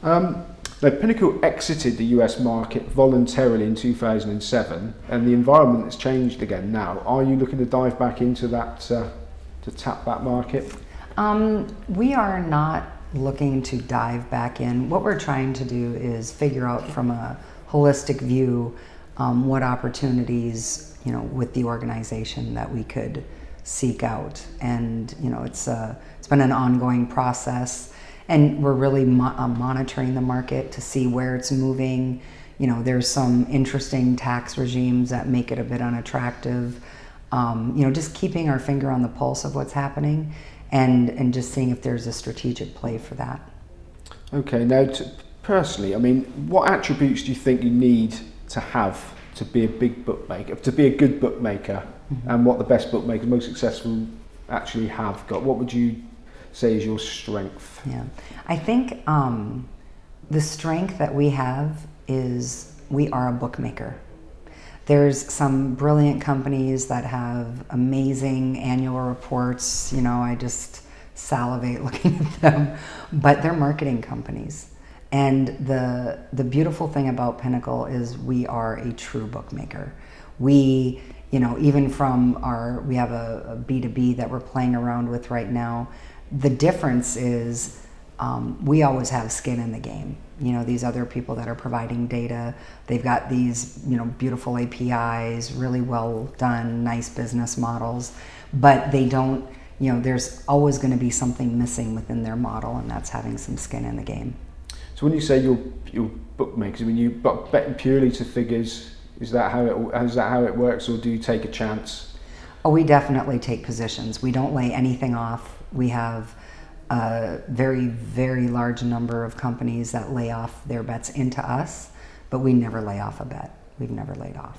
Now, Pinnacle exited the US market voluntarily in 2007, and the environment has changed again now. Are you looking to dive back into that, to tap that market? We are not looking to dive back in. What we're trying to do is figure out from a holistic view what opportunities, with the organization that we could seek out. And, it's been an ongoing process. And we're really monitoring the market to see where it's moving. There's some interesting tax regimes that make it a bit unattractive. Just keeping our finger on the pulse of what's happening and just seeing if there's a strategic play for that. Okay, now personally, what attributes do you think you need to have to be a big bookmaker, to be a good bookmaker, and what the best bookmakers, most successful, actually have got? What would you say is your strength? Yeah, I think the strength that we have is we are a bookmaker. There's some brilliant companies that have amazing annual reports. I just salivate looking at them, but they're marketing companies. And the beautiful thing about Pinnacle is we are a true bookmaker. We, even from we have a B2B that we're playing around with right now. The difference is we always have skin in the game. These other people that are providing data, they've got these, beautiful APIs, really well done, nice business models, but they don't, there's always going to be something missing within their model, and that's having some skin in the game. So when you say you're bookmakers, you bet purely to figures, is that how it works, or do you take a chance? Oh, we definitely take positions. We don't lay anything off. We have a very, very large number of companies that lay off their bets into us, but we never lay off a bet. We've never laid off.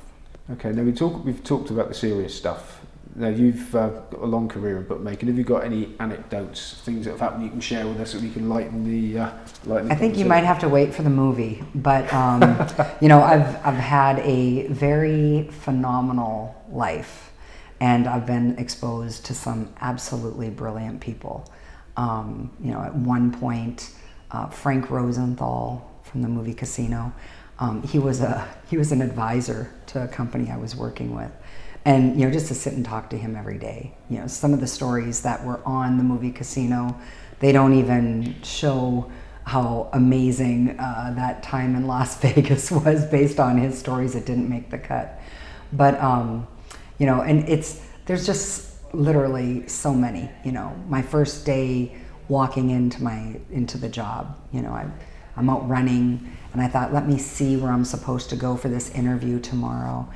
Okay, now we've talked about the serious stuff. Now you've got a long career in bookmaking. Have you got any anecdotes, things that have happened you can share with us so we can lighten the I think you might have to wait for the movie, but I've had a very phenomenal life, and I've been exposed to some absolutely brilliant people. At one point, Frank Rosenthal from the movie Casino, he was an advisor to a company I was working with. And, just to sit and talk to him every day. Some of the stories that were on the movie Casino, they don't even show how amazing that time in Las Vegas was based on his stories that didn't make the cut. But, and there's just literally so many. My first day walking into the job, I'm out running, and I thought, let me see where I'm supposed to go for this interview tomorrow.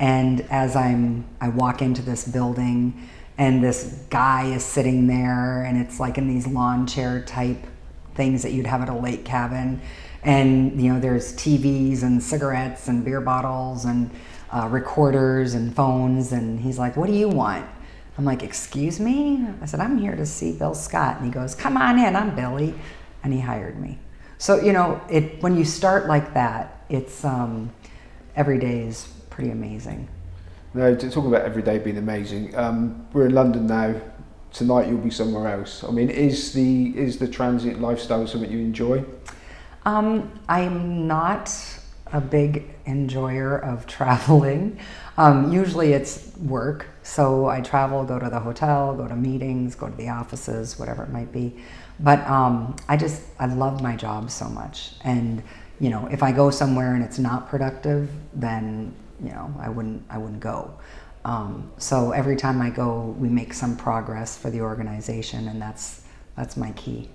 And as I walk into this building, and this guy is sitting there, and it's like in these lawn chair type things that you'd have at a lake cabin, and there's TVs and cigarettes and beer bottles and recorders and phones, and he's like, "What do you want?" I'm like, "Excuse me?" I said, "I'm here to see Bill Scott." And he goes, "Come on in, I'm Billy," and he hired me. So when you start like that, it's every day is pretty amazing. No, to talk about every day being amazing. We're in London now. Tonight you'll be somewhere else. Is the transient lifestyle something you enjoy? I'm not a big enjoyer of traveling. Usually it's work, so I travel, go to the hotel, go to meetings, go to the offices, whatever it might be. But I love my job so much, and if I go somewhere and it's not productive, then I wouldn't go. So every time I go, we make some progress for the organization, and that's my key.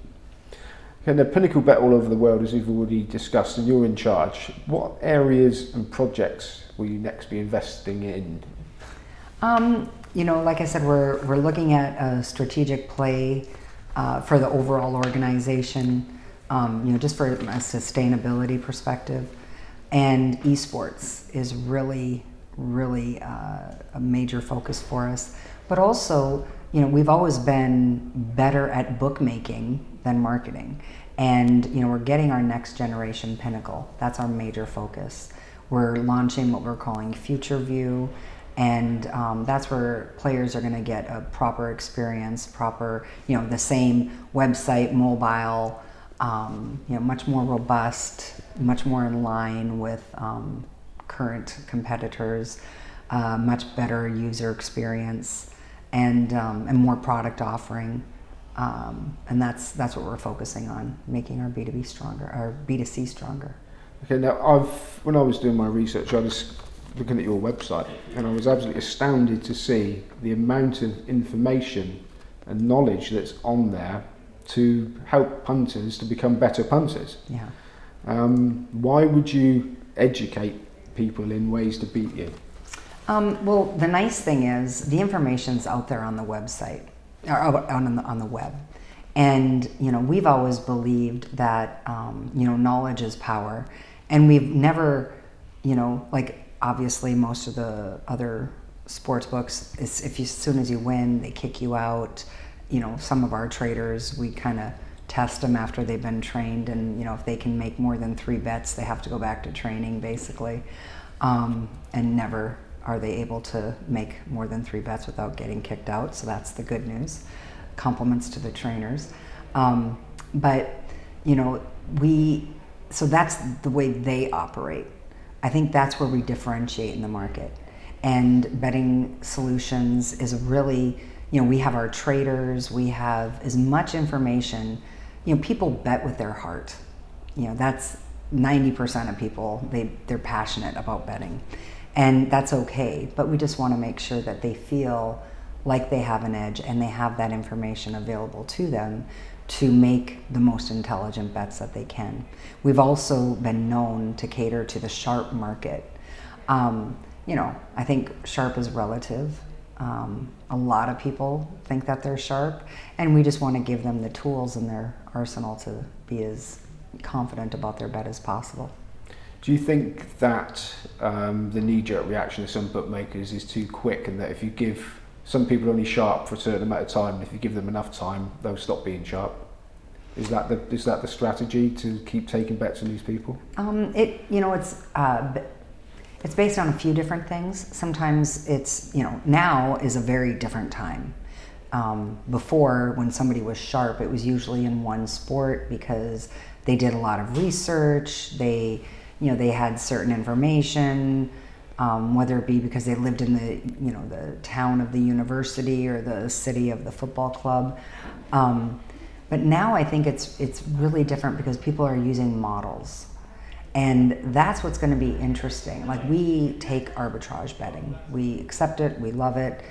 Okay, now Pinnacle bet all over the world, as we've already discussed, and you're in charge. What areas and projects will you next be investing in? Like I said, we're looking at a strategic play for the overall organization, just for a sustainability perspective. And esports is really, really a major focus for us. But also, we've always been better at bookmaking than marketing. And, we're getting our next generation Pinnacle. That's our major focus. We're launching what we're calling Future View. And that's where players are going to get a proper experience, the same website, mobile, much more robust, much more in line with current competitors, much better user experience, and more product offering. And that's what we're focusing on, making our B2B stronger, our B2C stronger. Okay, now when I was doing my research, I was looking at your website, and I was absolutely astounded to see the amount of information and knowledge that's on there to help punters to become better punters. Yeah. Why would you educate people in ways to beat you? Well, the nice thing is the information's out there on the website, or on the web. And, we've always believed that, knowledge is power. And we've never, obviously most of the other sports books, as soon as you win, they kick you out. Some of our traders, we kind of test them after they've been trained, and if they can make more than 3 bets, they have to go back to training, basically. And never are they able to make more than 3 bets without getting kicked out. So that's the good news. Compliments to the trainers. But so that's the way they operate. I think that's where we differentiate in the market. And betting solutions is really, we have our traders, we have as much information. People bet with their heart. That's 90% of people, they're passionate about betting. And that's okay, but we just want to make sure that they feel like they have an edge and they have that information available to them to make the most intelligent bets that they can. We've also been known to cater to the sharp market. I think sharp is relative. A lot of people think that they're sharp, and we just want to give them the tools in their arsenal to be as confident about their bet as possible. Do you think that the knee-jerk reaction of some bookmakers is too quick, and that if you give some people only sharp for a certain amount of time, if you give them enough time, they'll stop being sharp? Is that the strategy to keep taking bets on these people? It's based on a few different things. Sometimes it's now is a very different time. Before, when somebody was sharp, it was usually in one sport because they did a lot of research. They had certain information, whether it be because they lived in the town of the university or the city of the football club. But now I think it's really different because people are using models. And that's what's going to be interesting. Like, we take arbitrage betting. We accept it, we love it,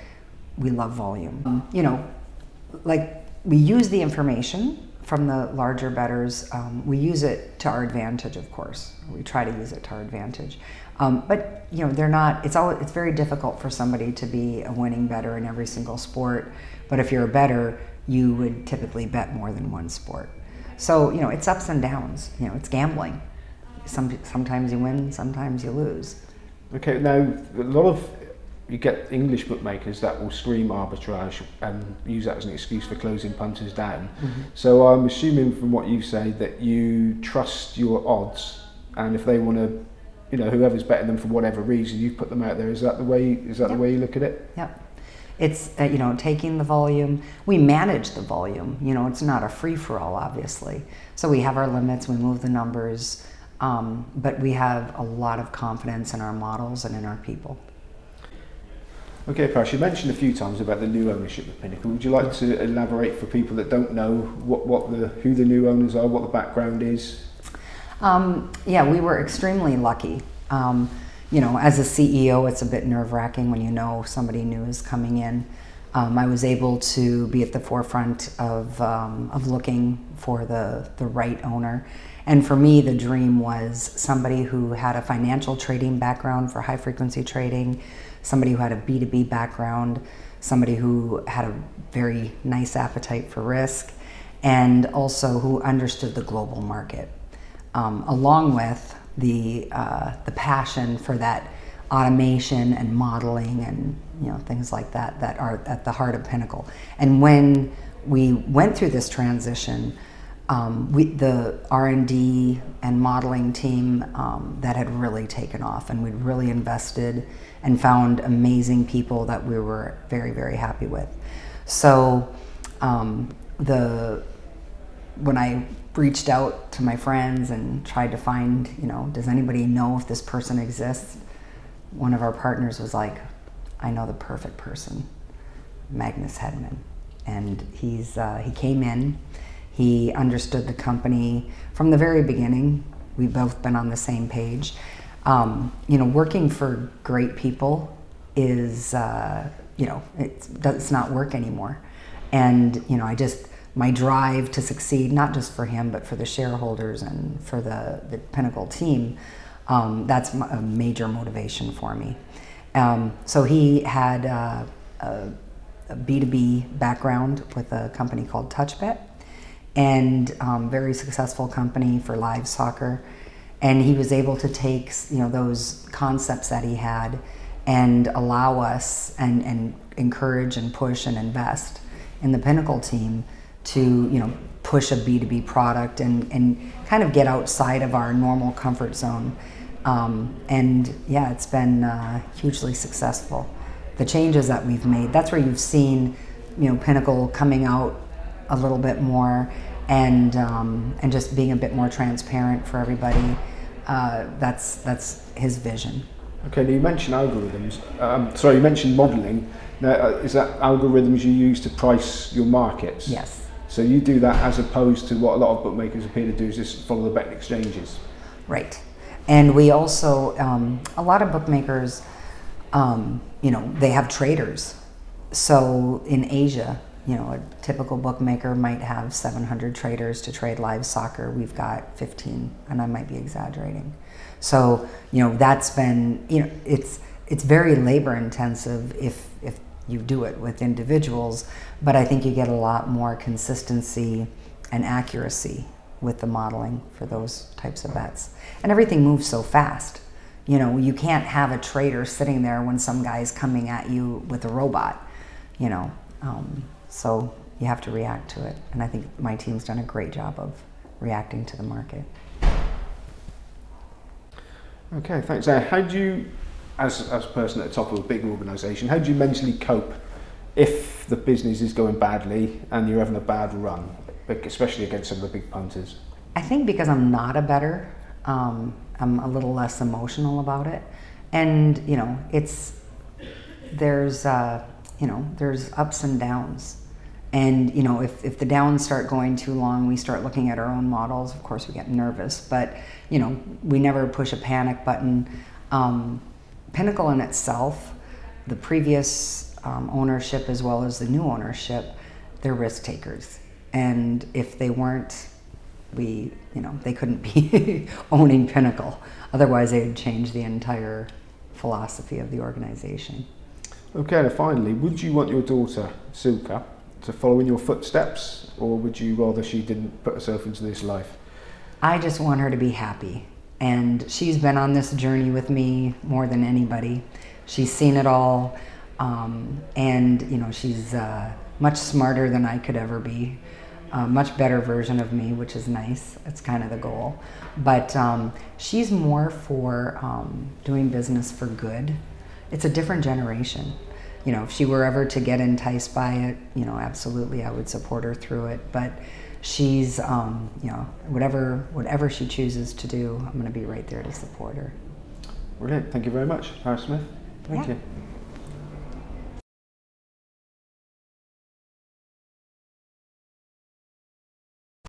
we love volume. We use the information from the larger bettors. We use it to our advantage, of course. We try to use it to our advantage. But they're not. It's very difficult for somebody to be a winning bettor in every single sport. But if you're a bettor, you would typically bet more than one sport. So it's ups and downs. It's gambling. Sometimes you win, sometimes you lose. Okay, now you get English bookmakers that will scream arbitrage and use that as an excuse for closing punters down. Mm-hmm. So I'm assuming from what you say that you trust your odds, and if they want to, whoever's betting them for whatever reason, you put them out there. Is that the way? Yep. The way you look at it? Yep. It's taking the volume. We manage the volume. It's not a free for all, obviously. So we have our limits. We move the numbers. But we have a lot of confidence in our models and in our people. Okay, Prash, you mentioned a few times about the new ownership of Pinnacle. Would you like to elaborate for people that don't know who the new owners are, what the background is? We were extremely lucky. As a CEO, it's a bit nerve-wracking when somebody new is coming in. I was able to be at the forefront of looking for the right owner. And for me, the dream was somebody who had a financial trading background for high-frequency trading, somebody who had a B2B background, somebody who had a very nice appetite for risk, and also who understood the global market, along with the passion for that automation and modeling and things like that are at the heart of Pinnacle. And when we went through this transition, the R&D and modeling team that had really taken off, and we'd really invested and found amazing people that we were very, very happy with. So when I reached out to my friends and tried to find, does anybody know if this person exists? One of our partners was like, I know the perfect person, Magnus Hedman. And he came in, he understood the company from the very beginning. We've both been on the same page. Working for great people is, it's not work anymore. And, my drive to succeed, not just for him, but for the shareholders and for the Pinnacle team, that's a major motivation for me. So he had a B2B background with a company called TouchBet, and very successful company for live soccer. And he was able to take those concepts that he had and allow us and encourage and push and invest in the Pinnacle team to push a B2B product and kind of get outside of our normal comfort zone. It's been hugely successful. The changes that we've made, that's where you've seen Pinnacle coming out a little bit more and just being a bit more transparent for everybody. That's his vision. Okay, now you mentioned algorithms. You mentioned modelling. Now, is that algorithms you use to price your markets? Yes. So you do that as opposed to what a lot of bookmakers appear to do is just follow the betting exchanges. Right. And we also, a lot of bookmakers, they have traders. So in Asia, a typical bookmaker might have 700 traders to trade live soccer. We've got 15, and I might be exaggerating. So, that's been, it's very labor intensive if you do it with individuals, but I think you get a lot more consistency and accuracy with the modeling for those types of bets. And everything moves so fast. You can't have a trader sitting there when some guy's coming at you with a robot, so you have to react to it. And I think my team's done a great job of reacting to the market. Okay, thanks. How do you, as a person at the top of a big organisation, how do you mentally cope if the business is going badly and you're having a bad run, especially against some of the big punters? I think because I'm not a bettor, I'm a little less emotional about it. And, there's ups and downs. And, if the downs start going too long, we start looking at our own models. Of course, we get nervous, but, we never push a panic button. Pinnacle in itself, the previous ownership as well as the new ownership, they're risk takers. And if they weren't, they couldn't be owning Pinnacle. Otherwise, they would change the entire philosophy of the organization. Okay, and finally, would you want your daughter, Silka, to follow in your footsteps, or would you rather she didn't put herself into this life? I just want her to be happy. And she's been on this journey with me more than anybody. She's seen it all, and she's much smarter than I could ever be. A much better version of me, which is nice. It's kind of the goal. But she's more for doing business for good. It's a different generation. If she were ever to get enticed by it, absolutely I would support her through it. But she's, whatever she chooses to do, I'm going to be right there to support her. Brilliant. Thank you very much, Harris Smith. Thank you.